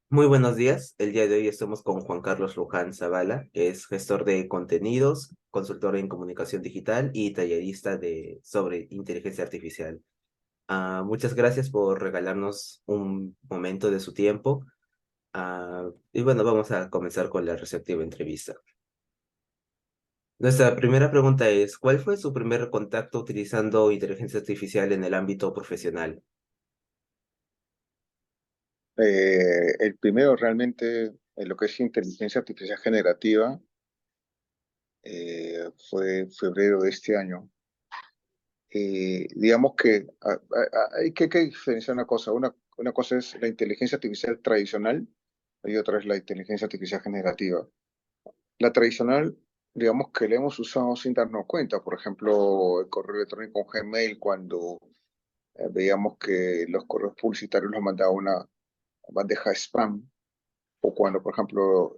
Muy buenos días. El día de hoy estamos con Juan Carlos Luján Zavala, que es gestor de contenidos, consultor en comunicación digital y tallerista sobre inteligencia artificial. Muchas gracias por regalarnos un momento de su tiempo. Y bueno, vamos a comenzar con la receptiva entrevista. Nuestra primera pregunta es, ¿cuál fue su primer contacto utilizando inteligencia artificial en el ámbito profesional? El primero realmente, en lo que es inteligencia artificial generativa, fue febrero de este año. Digamos que hay que diferenciar una cosa. Una cosa es la inteligencia artificial tradicional y otra es la inteligencia artificial generativa. La tradicional, digamos que la hemos usado sin darnos cuenta. Por ejemplo, el correo electrónico Gmail, cuando veíamos que los correos publicitarios los mandaba una bandeja spam, o cuando, por ejemplo,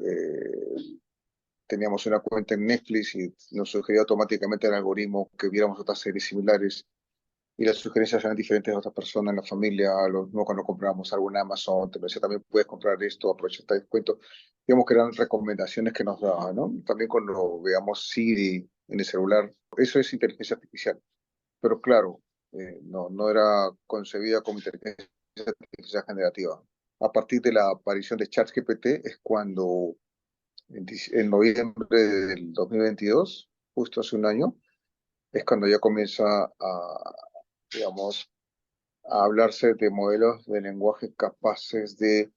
teníamos una cuenta en Netflix y nos sugería automáticamente el algoritmo que viéramos otras series similares y las sugerencias eran diferentes a otras personas en la familia, lo mismo cuando comprábamos algo en Amazon, te decía también puedes comprar esto, aprovecha este descuento. Digamos que eran recomendaciones que nos daban, ¿no? También cuando veamos Siri en el celular, eso es inteligencia artificial, pero claro, no era concebida como inteligencia artificial generativa. A partir de la aparición de ChatGPT es cuando en noviembre del 2022, justo hace un año, es cuando ya comienza digamos, a hablarse de modelos de lenguaje capaces de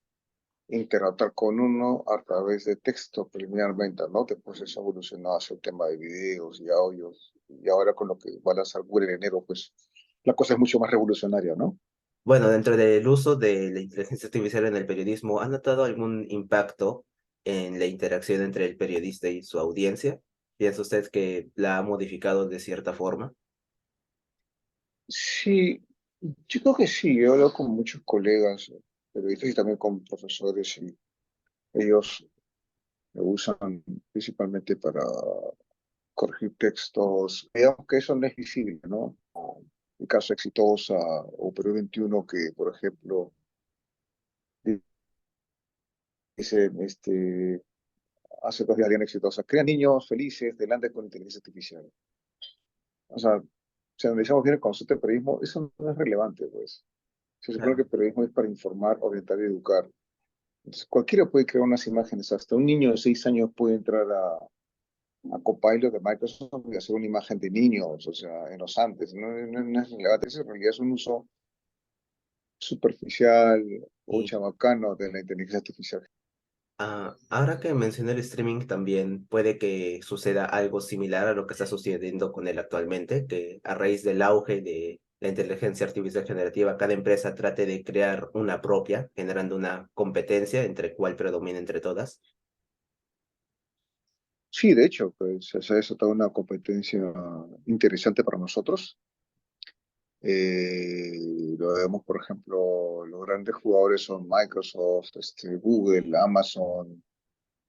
interactuar con uno a través de texto preliminarmente, ¿no? Después eso evolucionó hacia el tema de videos y audios, y ahora con lo que va a lanzar Google en enero, pues la cosa es mucho más revolucionaria, ¿no? Bueno, dentro del uso de la inteligencia artificial en el periodismo, ¿ha notado algún impacto en la interacción entre el periodista y su audiencia? ¿Piensa usted que la ha modificado de cierta forma? Sí, yo creo que sí, he hablado con muchos colegas periodistas y también con profesores y ellos lo usan principalmente para corregir textos. Digamos que eso no es visible, ¿no? El caso Exitosa o Perú 21, que, por ejemplo, dice, hace 2 días Diana Exitosa, crea niños felices delante con inteligencia artificial. O sea, si analizamos bien el concepto de periodismo, eso no es relevante, pues. Se supone que Claro. el periodismo es para informar, orientar y educar. Entonces, cualquiera puede crear unas imágenes, hasta un niño de 6 años puede entrar a Copilot de Microsoft y hacer una imagen de niños, o sea, en los Andes. No es relevante, eso en realidad es un uso superficial o Y chabacano de la inteligencia artificial. ahora que mencioné el streaming, también puede que suceda algo similar a lo que está sucediendo con él actualmente, que a raíz del auge de la inteligencia artificial generativa, cada empresa trate de crear una propia, generando una competencia entre cuál predomina entre todas. Sí, de hecho, pues se ha desatado una competencia interesante para nosotros. Lo vemos, por ejemplo, los grandes jugadores son Microsoft, Google, Amazon,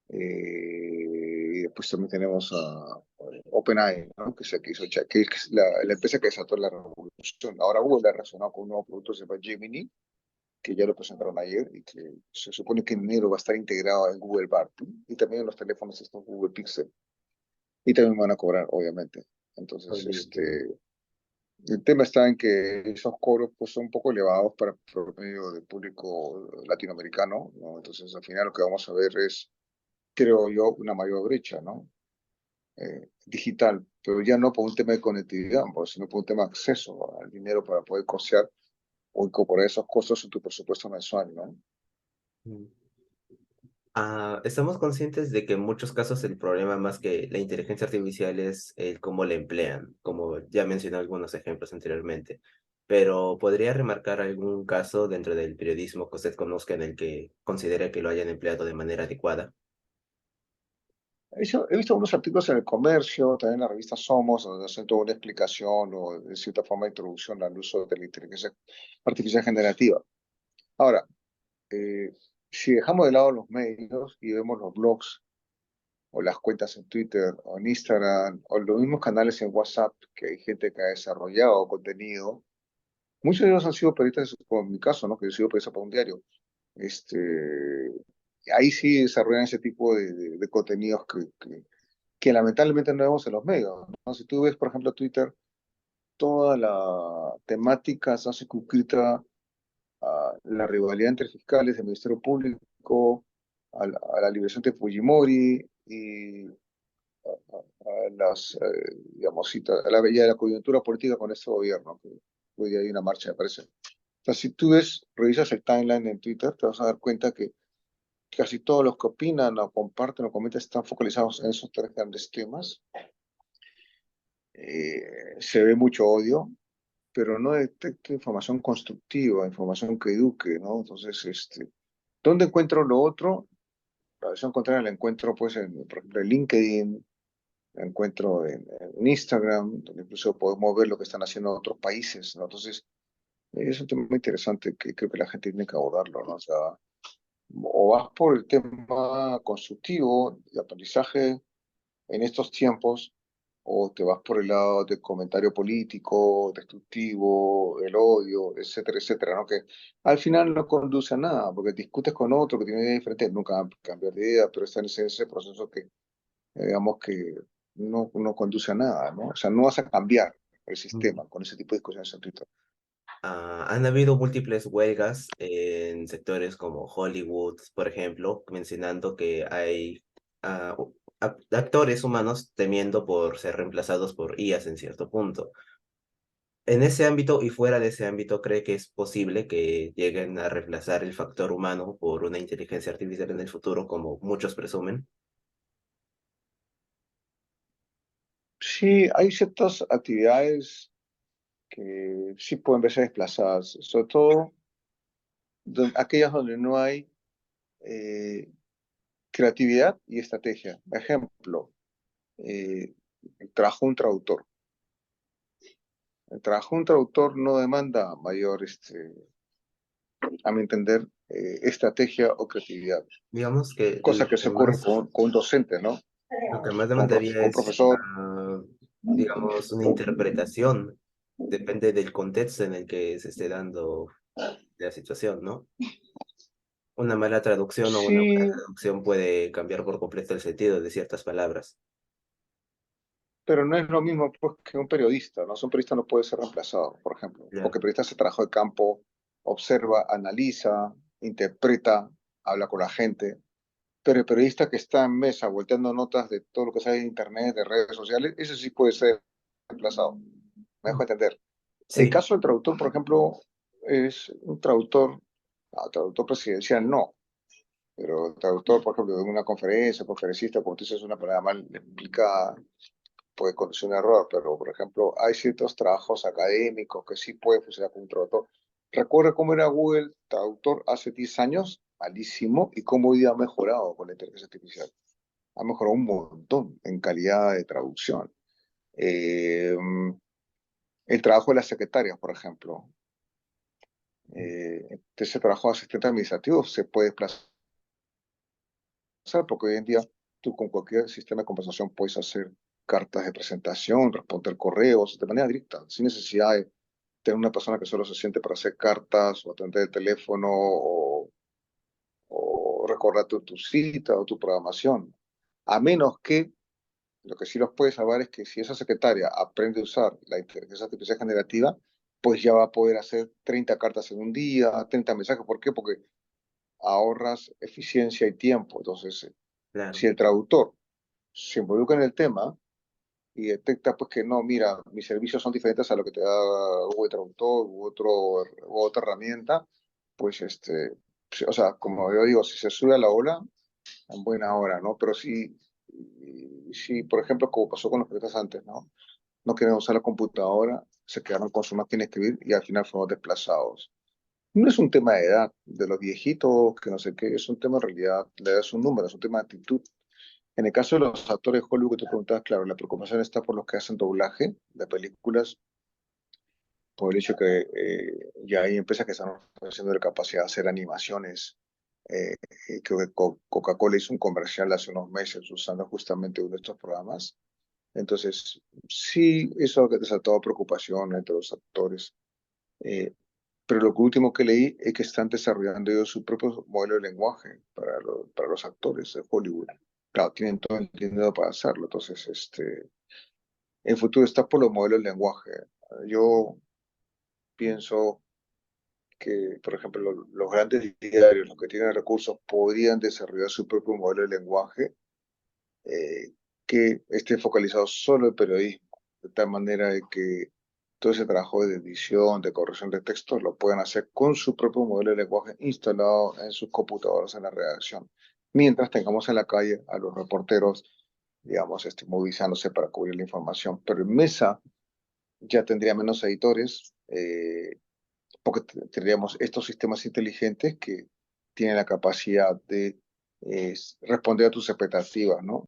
y después también tenemos a OpenAI, ¿no? Que es la empresa que desató la revolución. Ahora Google ha reaccionado con un nuevo producto que se llama Gemini, que ya lo presentaron ayer y que se supone que en enero va a estar integrado en Google Bard, ¿no? Y también en los teléfonos estos Google Pixel. Y también van a cobrar, obviamente. Entonces, el tema está en que esos cobros pues, son un poco elevados para el promedio del público latinoamericano, ¿no? Entonces, al final lo que vamos a ver es, creo yo, una mayor brecha, ¿no? Digital, pero ya no por un tema de conectividad, pues, sino por un tema de acceso al dinero para poder costear o incorporar esos costos en tu presupuesto mensual, ¿no? Mm. Estamos conscientes de que en muchos casos el problema más que la inteligencia artificial es el cómo la emplean, como ya mencioné algunos ejemplos anteriormente, pero ¿podría remarcar algún caso dentro del periodismo que usted conozca en el que considere que lo hayan empleado de manera adecuada? He visto unos artículos en el comercio, también en la revista Somos, donde hacen toda una explicación o de cierta forma introducción al uso de la inteligencia artificial generativa. Ahora, eh, si dejamos de lado los medios y vemos los blogs o las cuentas en Twitter o en Instagram o los mismos canales en WhatsApp que hay gente que ha desarrollado contenido, muchos de ellos han sido periodistas, por mi caso, ¿no? Que yo he sido periodista para un diario. Este, ahí sí desarrollan ese tipo de contenidos que lamentablemente no vemos en los medios, ¿no? Si tú ves, por ejemplo, Twitter, toda la temática está circunscrita a la rivalidad entre fiscales del Ministerio Público, a la liberación de Fujimori y a las, digamos, a la coyuntura política con este gobierno, que hoy día hay una marcha, me parece. O sea, si tú revisas el timeline en Twitter, te vas a dar cuenta que casi todos los que opinan o comparten o comentan están focalizados en esos tres grandes temas. Se ve mucho odio, pero no detecto información constructiva, información que eduque, ¿no? Entonces, ¿dónde encuentro lo otro? La versión contraria la encuentro, pues, por ejemplo, en LinkedIn, la encuentro en Instagram, donde incluso podemos ver lo que están haciendo otros países, ¿no? Entonces, es un tema muy interesante que creo que la gente tiene que abordarlo, ¿no? O sea, o vas por el tema constructivo de aprendizaje en estos tiempos, o te vas por el lado del comentario político, destructivo, el odio, etcétera, etcétera, ¿no? Que al final no conduce a nada, porque discutes con otro que tiene idea diferente, nunca van a cambiar de idea, pero está en ese proceso que, digamos que no conduce a nada, ¿no? O sea, no vas a cambiar el sistema con ese tipo de discusiones en Twitter. Han habido múltiples huelgas en sectores como Hollywood, por ejemplo, mencionando que hay actores humanos temiendo por ser reemplazados por IAs en cierto punto. En ese ámbito y fuera de ese ámbito, ¿cree que es posible que lleguen a reemplazar el factor humano por una inteligencia artificial en el futuro, como muchos presumen? Sí, hay ciertas actividades que sí pueden verse desplazadas, sobre todo aquellas donde no hay eh, creatividad y estrategia. Ejemplo, el trabajo de un traductor. El trabajo de un traductor no demanda mayor, a mi entender, estrategia o creatividad, Digamos que cosa que se ocurre con un docente, ¿no? lo que más demandaría Con un es, profesor. digamos, una interpretación. Depende del contexto en el que se esté dando la situación, ¿no? Una mala traducción o una buena Sí, traducción puede cambiar por completo el sentido de ciertas palabras. pero no es lo mismo pues, que un periodista, ¿no? Un periodista no puede ser reemplazado, por ejemplo, Ya. porque el periodista hace trabajo de campo, observa, analiza, interpreta, habla con la gente. Pero el periodista que está en mesa volteando notas de todo lo que sale en internet, de redes sociales, ese sí puede ser reemplazado. Me dejo entender. El Sí, caso del traductor, por ejemplo, es un traductor, traductor presidencial no, pero el traductor, por ejemplo, de una conferencia, conferencista, como tú dices, una palabra mal explicada, puede conducir un error, pero por ejemplo, hay ciertos trabajos académicos que sí puede funcionar como un traductor. Recuerda cómo era Google Traductor hace 10 años, malísimo, y cómo hoy día ha mejorado con la inteligencia artificial. Ha mejorado un montón en calidad de traducción. Eh, el trabajo de las secretarias, por ejemplo. Ese trabajo de asistente administrativo se puede desplazar porque hoy en día tú con cualquier sistema de conversación puedes hacer cartas de presentación, responder correos de manera directa, sin necesidad de tener una persona que solo se siente para hacer cartas o atender el teléfono o recordar tu cita o tu programación. A menos que lo que sí los puede salvar es que si esa secretaria aprende a usar la inteligencia artificial generativa, pues ya va a poder hacer 30 cartas en un día, 30 mensajes. ¿Por qué? Porque ahorras eficiencia y tiempo. Entonces, claro. si el traductor se involucra en el tema y detecta pues que no, mira, mis servicios son diferentes a lo que te da Google Traductor u otra herramienta, pues o sea, como yo digo, si se sube a la ola, en buena hora, ¿no? Pero si, por ejemplo, como pasó con los periodistas antes, ¿no? No quieren usar la computadora, se quedaron con su máquina de escribir y al final fueron desplazados. No es un tema de edad, de los viejitos, que no sé qué, es un tema en realidad, la edad es un número, es un tema de actitud. En el caso de los actores de Hollywood que tú preguntabas, claro, la preocupación está por los que hacen doblaje de películas, por el hecho que ya hay empresas que están ofreciendo la capacidad de hacer animaciones. Creo que Coca-Cola hizo un comercial hace unos meses usando justamente uno de estos programas. Entonces, sí, eso ha desatado preocupación entre los actores. Eh, pero lo último que leí es que están desarrollando ellos su propio modelo de lenguaje para los actores de Hollywood. Claro, tienen todo el dinero para hacerlo, entonces el futuro está por los modelos de lenguaje. Yo pienso que, por ejemplo, los grandes diarios, los que tienen recursos, podrían desarrollar su propio modelo de lenguaje eh, que esté focalizado solo en periodismo, de tal manera de que todo ese trabajo de edición, de corrección de textos, lo puedan hacer con su propio modelo de lenguaje instalado en sus computadoras en la redacción, mientras tengamos en la calle a los reporteros, digamos, movilizándose para cubrir la información. Pero en mesa ya tendría menos editores, porque tendríamos estos sistemas inteligentes que tienen la capacidad de responder a tus expectativas, ¿no?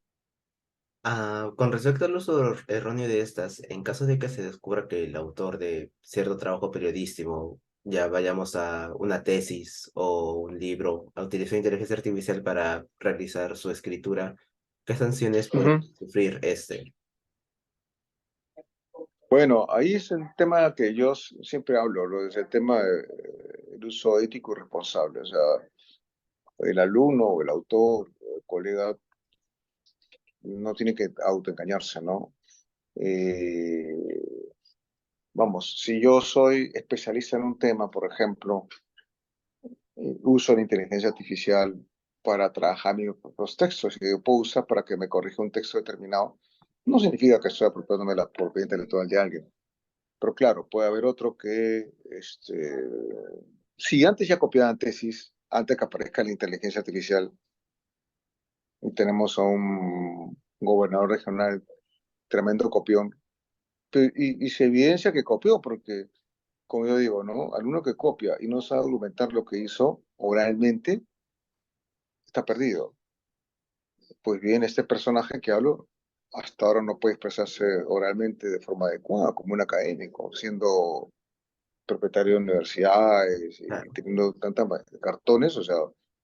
Con respecto al uso erróneo de estas, en caso de que se descubra que el autor de cierto trabajo periodístico, ya vayamos a una tesis o un libro, utilizó inteligencia artificial para realizar su escritura, ¿qué sanciones puede Ujú. sufrir este? Bueno, ahí es el tema que yo siempre hablo, es el tema del uso ético y responsable. O sea, el alumno o el autor o el colega no tiene que autoengañarse, ¿no? Eh, vamos, si yo soy especialista en un tema, por ejemplo, uso la inteligencia artificial para trabajar los textos y yo puedo usar para que me corrija un texto determinado, no significa que estoy apropiándome la propiedad intelectual de alguien. Pero claro, puede haber otro que, si antes ya copiaban tesis, antes que aparezca la inteligencia artificial, y tenemos a un gobernador regional tremendo copión, y se evidencia que copió, porque, como yo digo, ¿no? Al uno que copia y no sabe argumentar lo que hizo oralmente, está perdido. Pues bien, este personaje que hablo, hasta ahora no puede expresarse oralmente de forma adecuada, como un académico, siendo propietario de universidades y Claro. teniendo tantos cartones, o sea,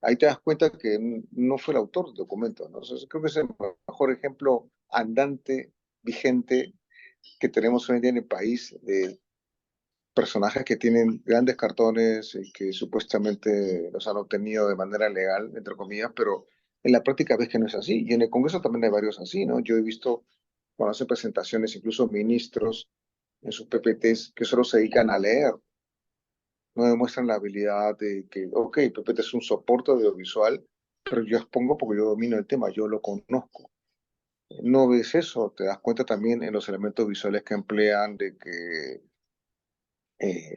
ahí te das cuenta que no fue el autor del documento, ¿no? O sea, creo que es el mejor ejemplo andante, vigente, que tenemos hoy en día en el país de personajes que tienen grandes cartones y que supuestamente los han obtenido de manera legal, entre comillas, pero en la práctica ves que no es así. Y en el Congreso también hay varios así, ¿no? Yo he visto cuando hacen presentaciones, incluso ministros en sus PPTs que solo se dedican a leer, no demuestran la habilidad de que, ok, PPT es un soporte audiovisual, pero yo expongo porque yo domino el tema, yo lo conozco. No ves eso, te das cuenta también en los elementos visuales que emplean de que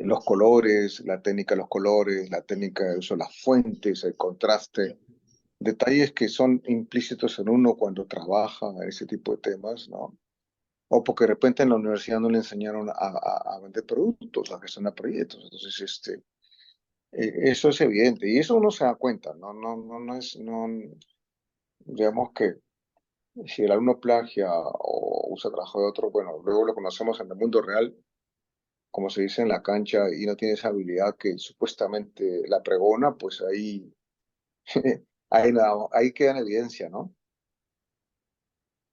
los colores, la técnica de los colores, la técnica de uso de las fuentes, el contraste, detalles que son implícitos en uno cuando trabaja ese tipo de temas, ¿no? O porque de repente en la universidad no le enseñaron a vender productos, a gestionar proyectos. Entonces, eso es evidente y eso uno se da cuenta, no es, no, digamos que si el alumno plagia o usa trabajo de otro, bueno, luego lo conocemos en el mundo real, como se dice en la cancha, y no tiene esa habilidad que supuestamente la pregona, pues ahí, ahí queda en evidencia, ¿no?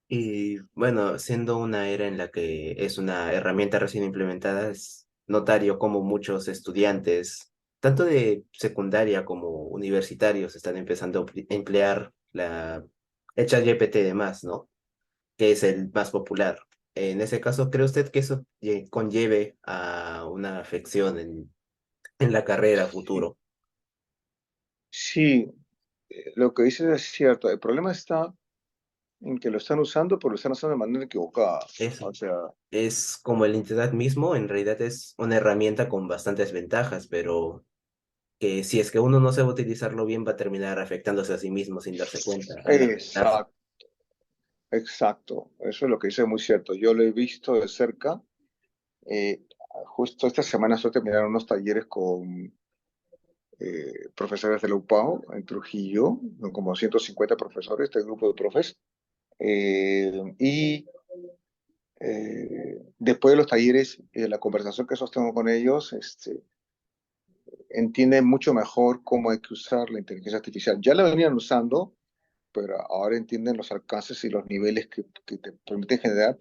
Y bueno, siendo una era en la que es una herramienta recién implementada, es notario como muchos estudiantes, tanto de secundaria como universitarios, están empezando a emplear el ChatGPT de más, ¿no? Que es el más popular. En ese caso, ¿cree usted que eso conlleve a una afección en la carrera Sí, futuro? sí, lo que dices es cierto. El problema está en que lo están usando, pero lo están usando de manera equivocada. O Eso. sea, Es como el Internet mismo, en realidad es una herramienta con bastantes ventajas, pero que si es que uno no sabe utilizarlo bien, va a terminar afectándose a sí mismo sin darse cuenta al lamentarse. exacto, exacto. Eso es lo que dice muy cierto. Yo lo he visto de cerca. Eh, justo esta semana estoy terminando unos talleres con profesores de la UPAO en Trujillo, son como 150 profesores, este grupo de profes. Y después de los talleres, la conversación que sostengo con ellos, entienden mucho mejor cómo hay que usar la inteligencia artificial. Ya la venían usando, pero ahora entienden los alcances y los niveles que te permiten generar,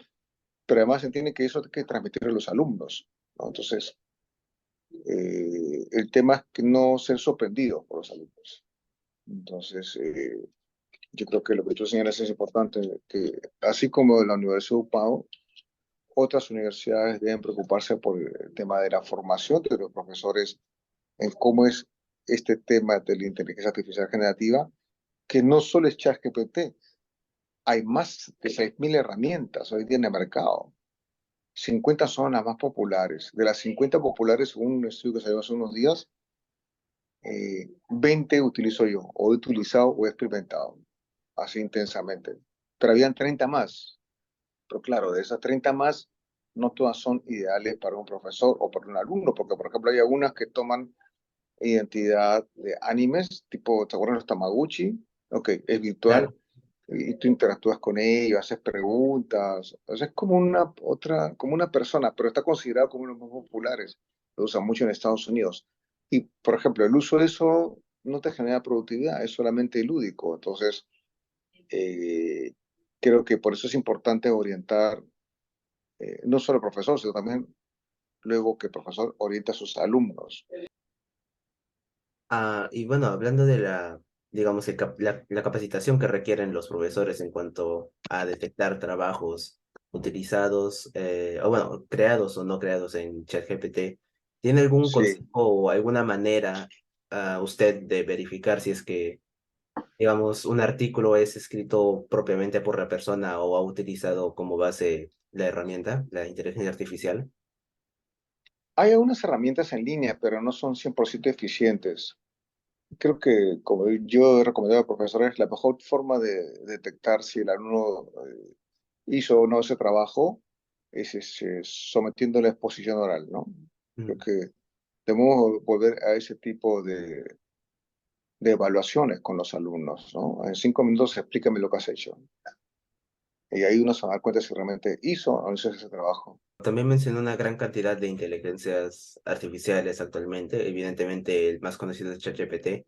pero además entienden que eso hay que transmitirle a los alumnos, ¿no? Entonces, El tema es que no ser sorprendidos por los alumnos. Entonces, yo creo que lo que tú señalas es importante, que así como la Universidad de UPAO, otras universidades deben preocuparse por el tema de la formación de los profesores en cómo es este tema de la inteligencia artificial generativa, que no solo es ChatGPT, hay más de 6.000 herramientas hoy día en el mercado. 50 son las más populares. De las 50 populares, según un estudio que salió hace unos días, 20 utilizo yo, o he utilizado o he experimentado, así intensamente. Pero habían 30 más. Pero claro, de esas 30 más, no todas son ideales para un profesor o para un alumno, porque por ejemplo hay algunas que toman identidad de animes, tipo, ¿te acuerdas de los Tamaguchi? Ok, es virtual, Claro. y tú interactúas con ellos, haces preguntas, o sea, es como una otra, como una persona, pero está considerado como uno de los más populares. Lo usan mucho en Estados Unidos. Y, por ejemplo, el uso de eso no te genera productividad, es solamente lúdico. Entonces, eh, creo que por eso es importante orientar, no solo al profesor, sino también luego que el profesor orienta a sus alumnos. Y bueno, hablando de digamos, la capacitación que requieren los profesores en cuanto a detectar trabajos utilizados, o bueno, creados o no creados en ChatGPT, ¿tiene algún Sí, consejo o alguna manera usted de verificar si es que, digamos, un artículo es escrito propiamente por la persona o ha utilizado como base la herramienta, la inteligencia artificial? hay algunas herramientas en línea, pero no son 100% eficientes. Creo que, como yo he recomendado a profesores, la mejor forma de detectar si el alumno hizo o no ese trabajo es sometiéndole a exposición oral, ¿no? Creo Mm. que debemos volver a ese tipo de evaluaciones con los alumnos, ¿no? En 5 minutos explícame lo que has hecho. Y ahí uno se va a dar cuenta si realmente hizo o no hizo ese trabajo. También mencionó una gran cantidad de inteligencias artificiales actualmente. Evidentemente, el más conocido es ChatGPT,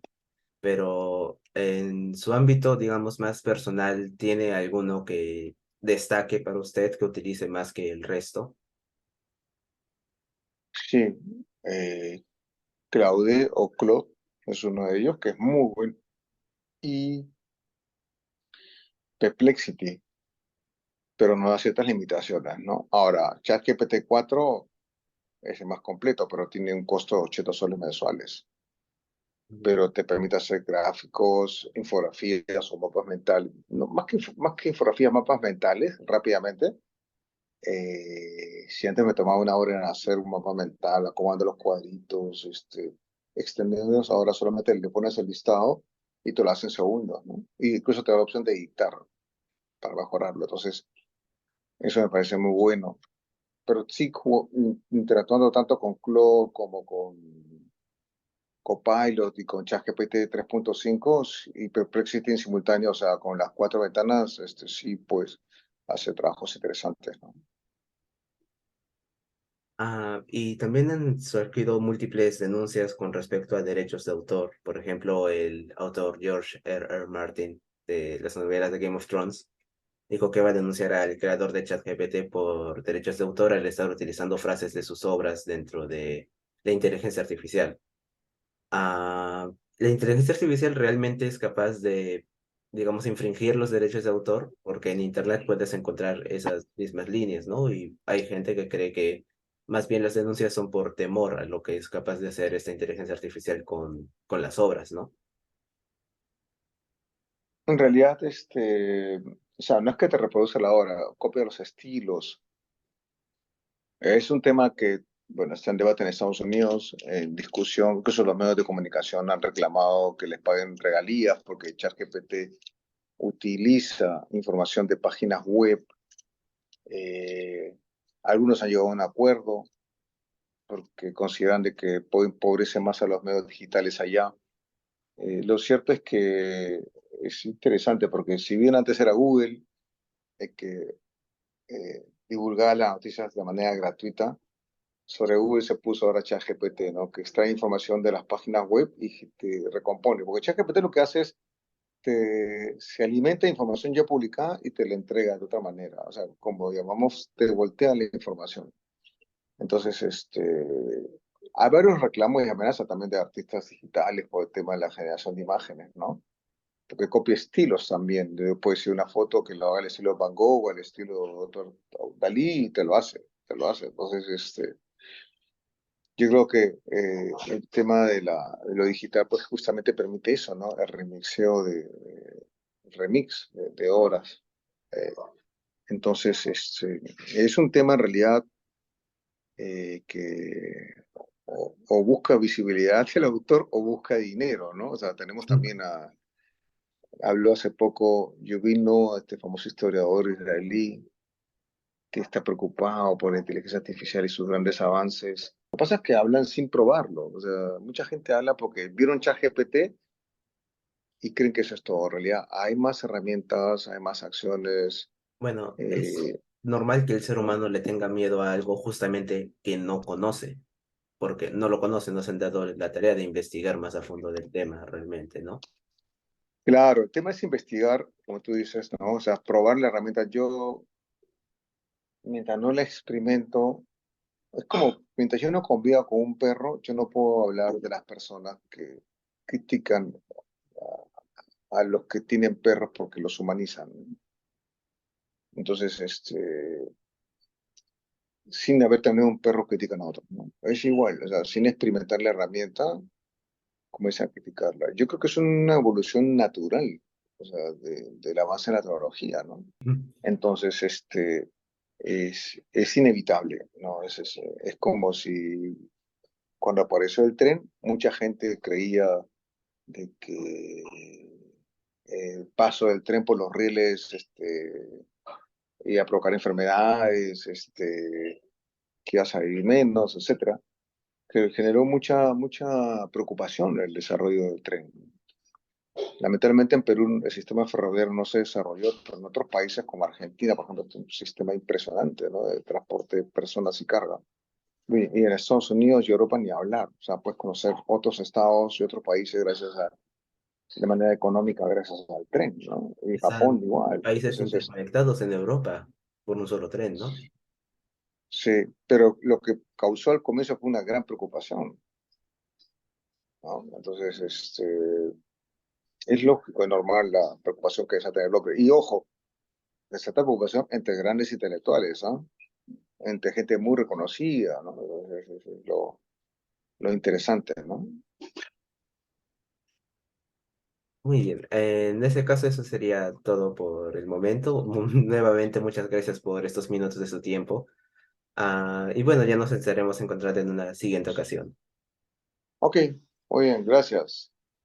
pero en su ámbito, digamos, más personal, ¿tiene alguno que destaque para usted, que utilice más que el resto? Sí, eh, Claude o Claude es uno de ellos, que es muy bueno. Y Perplexity, pero no da ciertas limitaciones, ¿no? Ahora, ChatGPT 4 es el más completo, pero tiene un costo de 80 soles mensuales, pero te permite hacer gráficos, infografías o mapas mentales, no, más que infografías, mapas mentales, rápidamente. Si antes me tomaba una hora en hacer un mapa mental, acomodando los cuadritos, extendiéndolos, ahora solamente le pones el listado y te lo hace en segundos, ¿no? Y incluso te da la opción de editar para mejorarlo. Entonces, eso me parece muy bueno. Pero sí, interactuando tanto con Claude como con Copilot y con ChatGPT 3.5 y Perplexity en simultáneo, o sea, con las 4 ventanas, sí, pues hace trabajos interesantes, ¿no? Y también han surgido múltiples denuncias con respecto a derechos de autor. Por ejemplo, el autor George R. Martin de las novelas de Game of Thrones dijo que va a denunciar al creador de ChatGPT por derechos de autor al estar utilizando frases de sus obras dentro de la inteligencia artificial. La inteligencia artificial realmente es capaz de, digamos, infringir los derechos de autor, porque en Internet puedes encontrar esas mismas líneas, ¿no? Y hay gente que cree que más bien las denuncias son por temor a lo que es capaz de hacer esta inteligencia artificial con las obras, ¿no? En realidad, o sea, no es que te reproduce la obra, copia los estilos. Es un tema que, bueno, está en debate en Estados Unidos, en discusión, incluso los medios de comunicación han reclamado que les paguen regalías porque ChatGPT utiliza información de páginas web. Eh, Algunos han llegado a un acuerdo porque consideran de que empobrece más a los medios digitales allá. Lo cierto es que es interesante porque si bien antes era Google el que divulgaba las noticias de manera gratuita, sobre Google se puso ahora ChatGPT, ¿no? Que extrae información de las páginas web y te recompone. Porque ChatGPT lo que hace es se alimenta de información ya publicada y te la entrega de otra manera. O sea, como llamamos, te voltea la información. Entonces, Hay varios reclamos y amenazas también de artistas digitales por el tema de la generación de imágenes, ¿no? Porque copia estilos también. Puede ser una foto que lo haga al estilo Van Gogh o al estilo Dalí y te lo hace, te lo hace. Entonces, yo creo que el tema de lo digital, pues justamente permite eso, ¿no? El remixeo remix de horas. Eh, entonces, es un tema en realidad que o busca visibilidad del autor o busca dinero, ¿no? O sea, tenemos también habló hace poco Yuvino, este famoso historiador israelí, que está preocupado por la inteligencia artificial y sus grandes avances. Lo que pasa es que hablan sin probarlo. O sea, mucha gente habla porque vieron ChatGPT y creen que eso es todo. En realidad, hay más herramientas, hay más acciones. Bueno, es eh, normal que el ser ¿no? humano le tenga miedo a algo justamente que no conoce, porque no lo conoce, no se han dado la tarea de investigar más a fondo del tema realmente, ¿no? Claro, el tema es investigar, como tú dices, ¿no? O sea, probar la herramienta. Yo, mientras no la experimento, es como, mientras yo no conviva con un perro, yo no puedo hablar de las personas que critican a los que tienen perros porque los humanizan. Entonces, sin haber tenido un perro, critican a otro, ¿no? Es igual, o sea, sin experimentar la herramienta, comienzan a criticarla. Yo creo que es una evolución natural, o sea, del avance en la tecnología, ¿no? Entonces, es inevitable, ¿no? Es como si cuando apareció el tren, mucha gente creía de que el paso del tren por los rieles, iba a provocar enfermedades, que iba a salir menos, etcétera, que generó mucha preocupación el desarrollo del tren. Lamentablemente en Perú el sistema ferroviario no se desarrolló, pero en otros países como Argentina, por ejemplo, tiene un sistema impresionante, ¿no? De transporte de personas y carga. Y en Estados Unidos y Europa ni hablar. O sea, puedes conocer otros estados y otros países de manera económica gracias al tren, ¿no? Y Japón Están igual. países Entonces, interconectados en Europa por un solo tren, ¿no? sí, pero lo que causó al comienzo fue una gran preocupación, ¿no? Entonces, es lógico y normal la preocupación que desata el hombre. Y ojo, desata preocupación entre grandes intelectuales, ¿no? Entre gente muy reconocida, ¿no? Es lo interesante, ¿no? Muy bien, en ese caso eso sería todo por el momento. Nuevamente, muchas gracias por estos minutos de su tiempo. Y bueno, ya nos estaremos encontrando en una siguiente ocasión. Ok, muy bien, gracias.